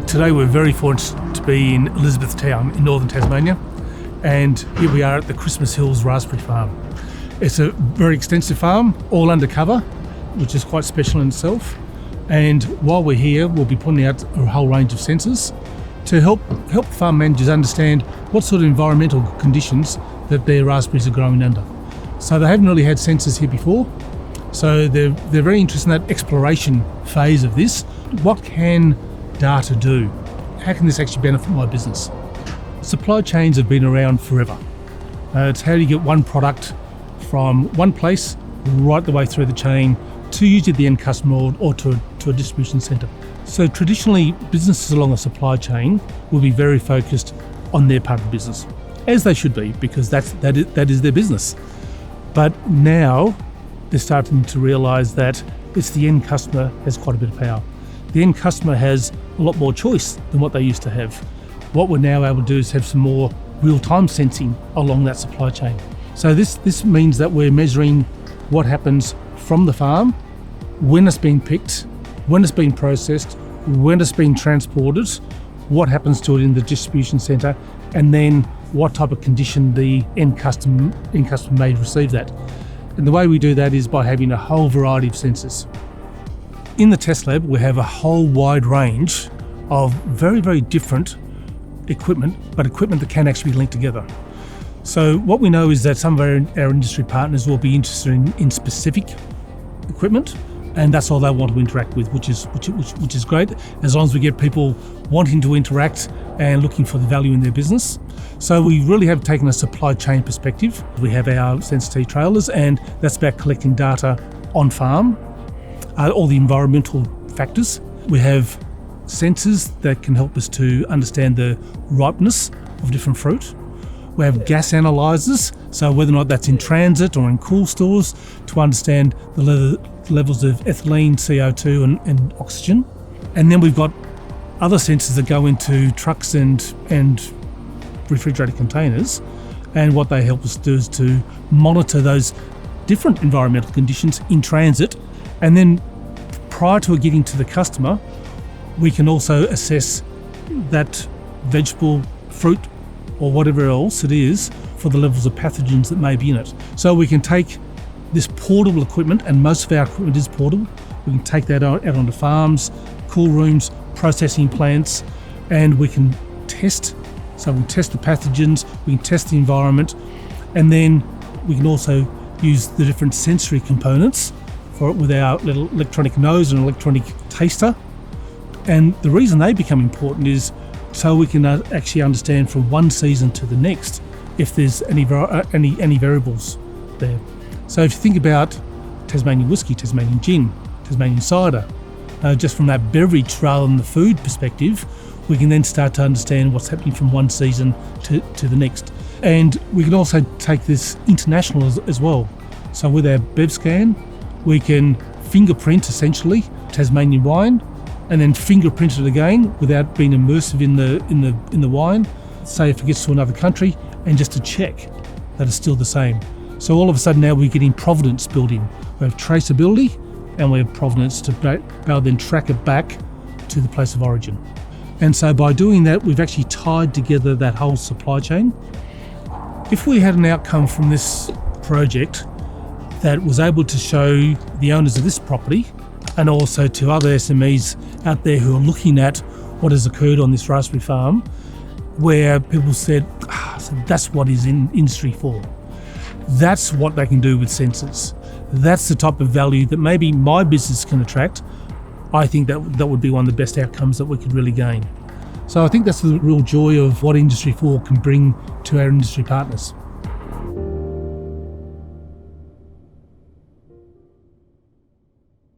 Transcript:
Today we're very fortunate to be in Elizabethtown in northern Tasmania, and here we are at the Christmas Hills Raspberry Farm. It's a very extensive farm, all undercover, which is quite special in itself. And while we're here, we'll be putting out a whole range of sensors to help farm managers understand what sort of environmental conditions that their raspberries are growing under. So they haven't really had sensors here before, so they're very interested in that exploration phase of this. What can data do? How can this actually benefit my business? Supply chains have been around forever. It's how do you get one product from one place right the way through the chain to usually the end customer or to a distribution centre. So traditionally, businesses along a supply chain will be very focused on their part of the business, as they should be, because that is their business. But now they're starting to realise that it's the end customer has quite a bit of power. The end customer has a lot more choice than what they used to have. What we're now able to do is have some more real-time sensing along that supply chain. So this means that we're measuring what happens from the farm, when it's being picked, when it's being processed, when it's being transported, what happens to it in the distribution centre, and then what type of condition the end customer may receive that. And the way we do that is by having a whole variety of sensors. In the Testlab, we have a whole wide range of very, very different equipment, but equipment that can actually be linked together. So what we know is that some of our industry partners will be interested in specific equipment, and that's all they want to interact with, which is great, as long as we get people wanting to interact and looking for the value in their business. So we really have taken a supply chain perspective. We have our sensor trailers, and that's about collecting data on farm, all the environmental factors. We have sensors that can help us to understand the ripeness of different fruit. We have gas analyzers, so whether or not that's in transit or in cool stores, to understand the levels of ethylene, CO2 and oxygen. And then we've got other sensors that go into trucks and refrigerated containers, and what they help us do is to monitor those different environmental conditions in transit, and then prior to it getting to the customer, we can also assess that vegetable, fruit, or whatever else it is for the levels of pathogens that may be in it. So we can take this portable equipment, and most of our equipment is portable. We can take that out onto farms, cool rooms, processing plants, and we can test. So we can test the pathogens, we can test the environment, and then we can also use the different sensory components for it with our little electronic nose and electronic taster. And the reason they become important is so we can actually understand from one season to the next if there's any variables there. So if you think about Tasmanian whiskey, Tasmanian gin, Tasmanian cider, just from that beverage rather than the food perspective, we can then start to understand what's happening from one season to the next. And we can also take this international as well. So with our BevScan, we can fingerprint essentially Tasmanian wine, and then fingerprint it again without being immersive in the wine. Say if it gets to another country, and just to check that it's still the same. So all of a sudden now we're getting provenance built in. We have traceability and we have provenance to be able to then track it back to the place of origin. And so by doing that, we've actually tied together that whole supply chain. If we had an outcome from this project that was able to show the owners of this property and also to other SMEs out there who are looking at what has occurred on this raspberry farm, where people said, so that's what is in industry for. That's what they can do with sensors. That's the type of value that maybe my business can attract. I think that would be one of the best outcomes that we could really gain. So I think that's the real joy of what Industry 4 can bring to our industry partners.